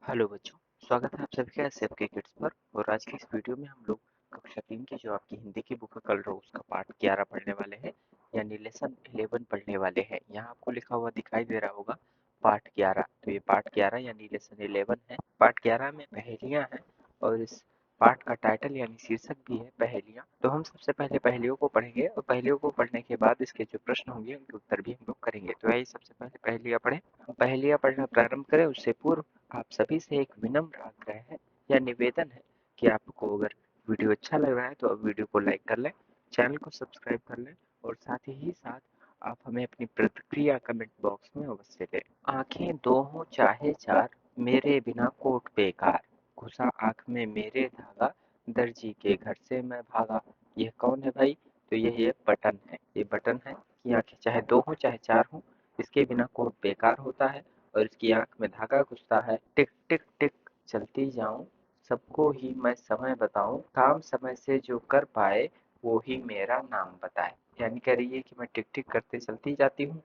Hello बच्चों, स्वागत है आप सभी का एसएफ के किड्स पर। और आज की इस वीडियो में हम लोग कक्षा 3 की जो आपकी हिंदी की बुक है कल रो उसका पार्ट 11 पढ़ने वाले हैं, यानी लेसन 11 पढ़ने वाले हैं। यहाँ आपको लिखा हुआ दिखाई दे रहा होगा पार्ट 11। तो ये पार्ट 11 यानी लेसन 11 है। पार्ट 11 में पहेलियाँ हैं और इस पार्ट का टाइटल यानी शीर्षक भी है पहेलियाँ। तो हम सबसे पहले पहेलियों को पढ़ेंगे और पहेलियों को पढ़ने के बाद इसके जो प्रश्न होंगे उनके उत्तर भी हम लोग करेंगे। तो यही सबसे पहले पहेलियाँ पढ़ें। हम पहेलियाँ पढ़ना प्रारंभ करें उससे पूर्व आप सभी से एक विनम्र आग्रह है या निवेदन है कि आपको अगर वीडियो अच्छा लग रहा है तो आप वीडियो को लाइक कर लें, चैनल को सब्सक्राइब कर लें और साथ ही साथ आप हमें अपनी प्रतिक्रिया कमेंट बॉक्स में अवश्य दें। आंखें दो हों चाहे चार, मेरे बिना कोट बेकार, घुसा आंख में मेरे धागा, दर्जी के घर से मैं भागा। यह कौन है भाई? तो यह बटन है। ये बटन है कि आंखें चाहे दो हों चाहे चार हों, इसके बिना कोट बेकार होता है और इसकी आंख में धागा घुसता है। टिक टिक टिक चलती जाऊं, सबको ही मैं समय बताऊं, काम समय से जो कर पाए वो ही मेरा नाम बताए। यानी कह रही है कि मैं टिक टिक करते चलती जाती हूँ,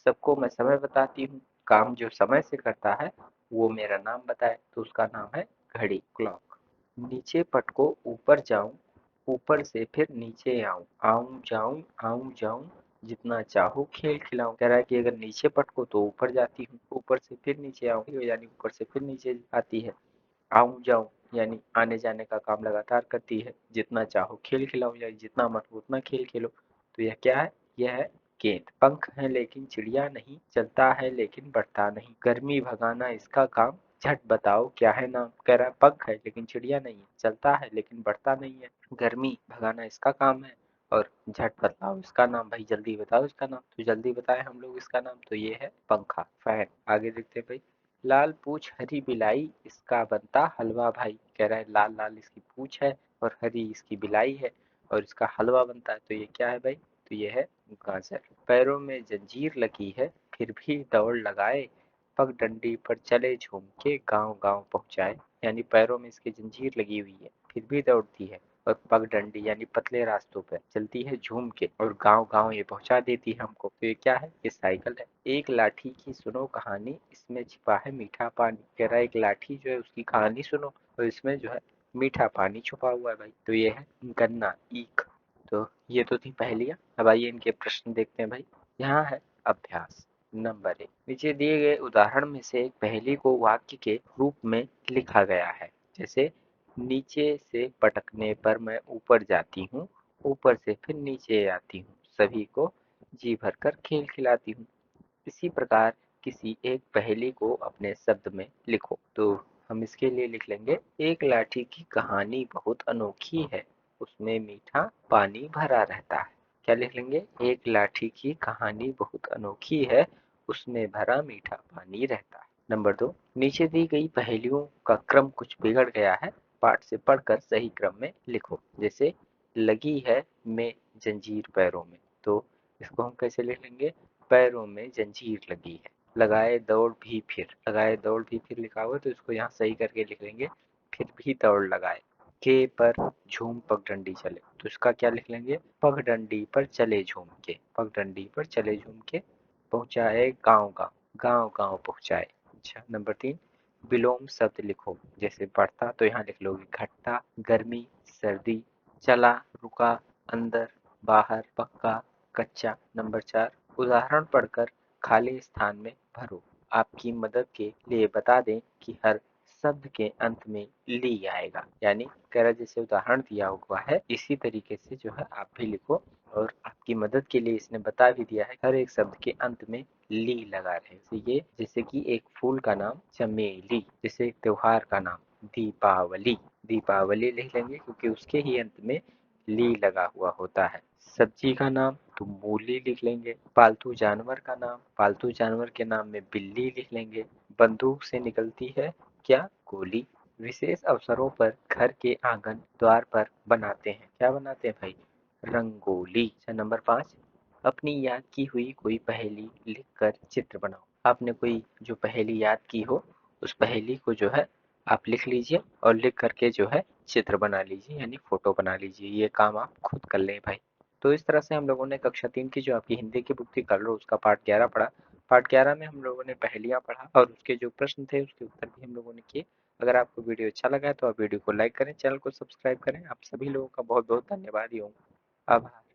सबको मैं समय बताती हूँ, काम जो समय से करता है वो मेरा नाम बताए। तो उसका नाम है घड़ी, क्लॉक। नीचे पटको ऊपर जाऊं, ऊपर से फिर नीचे आऊं, आऊं जाऊं, जितना चाहो खेल खिलाऊं। कह रहा है कि अगर नीचे पटको तो ऊपर जाती हूँ, ऊपर से फिर नीचे आऊँ यानी ऊपर से फिर नीचे आती है। आऊं जाऊं यानी आने जाने का काम लगातार करती है। जितना चाहो खेल खिलाऊं यानी जितना मन हो उतना खेल खेलो। तो यह क्या है? यह है गेंद। पंख है लेकिन चिड़िया नहीं, चलता है लेकिन बढ़ता नहीं, गर्मी भगाना इसका काम, झट बताओ क्या है नाम। कह रहा है पंख है लेकिन चिड़िया नहीं है, चलता है लेकिन बढ़ता नहीं है, गर्मी भगाना इसका काम है और झट बताओ इसका नाम। भाई जल्दी बताओ इसका नाम। तो जल्दी बताए हम लोग इसका नाम। तो ये है पंखा, फैन। आगे देखते हैं भाई। लाल पूछ हरी बिलाई, इसका बनता हलवा भाई। कह रहा है लाल लाल इसकी पूछ है और हरी इसकी बिलाई है और इसका हलवा बनता है। तो ये क्या है भाई? तो ये है गाजर। पैरों में जंजीर लगी है फिर भी दौड़ लगाए, पगडंडी पर चले झूम के गांव गांव पहुंचाए। यानी पैरों में इसके जंजीर लगी हुई है फिर भी दौड़ती है और पगडंडी यानी पतले रास्तों पर चलती है झूम के और गांव गांव ये पहुंचा देती है हमको। तो ये क्या है? ये साइकिल है। एक लाठी की सुनो कहानी, इसमें छिपा है मीठा पानी। कह रहा है एक लाठी जो है उसकी कहानी सुनो और इसमें जो है मीठा पानी छुपा हुआ है भाई। तो ये है गन्ना, ईख। तो ये तो थी पहेलियां। अब आइए इनके प्रश्न देखते हैं भाई। यहाँ है अभ्यास नंबर 1। नीचे दिए गए उदाहरण में से एक पहेली को वाक्य के रूप में लिखा गया है। जैसे नीचे से पटकने पर मैं ऊपर जाती हूँ, ऊपर से फिर नीचे आती हूँ, सभी को जी भरकर खेल खिलाती हूँ। इसी प्रकार किसी एक पहेली को अपने शब्द में लिखो। तो हम इसके लिए लिख लेंगे, एक लाठी की कहानी बहुत अनोखी है, उसमें मीठा पानी भरा रहता है। क्या लिख लेंगे? एक लाठी की कहानी बहुत अनोखी है, उसमें भरा मीठा पानी रहता है। नंबर 2, नीचे दी गई पहेलियों का क्रम कुछ बिगड़ गया है, पाठ से पढ़कर सही क्रम में लिखो। जैसे लगी है में जंजीर पैरों में, तो इसको हम कैसे लिख लेंगे? पैरों में जंजीर लगी है। लगाए दौड़ भी फिर, लगाए दौड़ भी फिर लिखा हुआ है तो इसको यहाँ सही करके लिख लेंगे, फिर भी दौड़ लगाए। के पर झूम पगडंडी चले, तो इसका क्या लिख लेंगे? पगडंडी पर चले झूम के, पगडंडी पर चले झूम के पहुंचाए गांव गांव, गांव गांव पहुंचाए। अच्छा नंबर 3, विलोम शब्द लिखो। जैसे बढ़ता तो यहाँ लिख लोगे घटता, गर्मी, सर्दी, चला, रुका, अंदर, बाहर, पक्का, कच्चा। नंबर 4, उदाहरण पढ़कर खाली स्थान में भरो। आपकी मदद के लिए बता दें कि हर शब्द के अंत में ली आएगा। यानी कह रहा जैसे उदाहरण दिया हुआ है इसी तरीके से जो है आप भी लिखो और आपकी मदद के लिए इसने बता भी दिया है हर एक शब्द के अंत में ली लगा रहे। तो ये जैसे कि एक फूल का नाम चमेली, जैसे एक त्योहार का नाम दीपावली, दीपावली लिख लेंगे क्योंकि उसके ही अंत में ली लगा हुआ होता है। सब्जी का नाम तो मूली लिख लेंगे। पालतू जानवर का नाम, पालतू जानवर के नाम में बिल्ली लिख लेंगे। बंदूक से निकलती है क्या? गोली। विशेष अवसरों पर घर के आंगन द्वार पर बनाते हैं, क्या बनाते हैं भाई? रंगोली। अच्छा नंबर 5, अपनी याद की हुई कोई पहेली लिखकर चित्र बनाओ। आपने कोई जो पहेली याद की हो उस पहेली को जो है आप लिख लीजिए और लिख करके जो है चित्र बना लीजिए यानी फोटो बना लीजिए। ये काम आप खुद कर लें भाई। तो इस तरह से हम लोगों ने कक्षा 3 की जो आपकी हिंदी की बुक थी कल उसका पार्ट 11 पढ़ा पार्ट 11 में हम लोगों ने पहेलियाँ पढ़ा और उसके जो प्रश्न थे उसके उत्तर भी हम लोगों ने किए। अगर आपको वीडियो अच्छा लगा है तो आप वीडियो को लाइक करें, चैनल को सब्सक्राइब करें। आप सभी लोगों का बहुत बहुत धन्यवाद। आभार।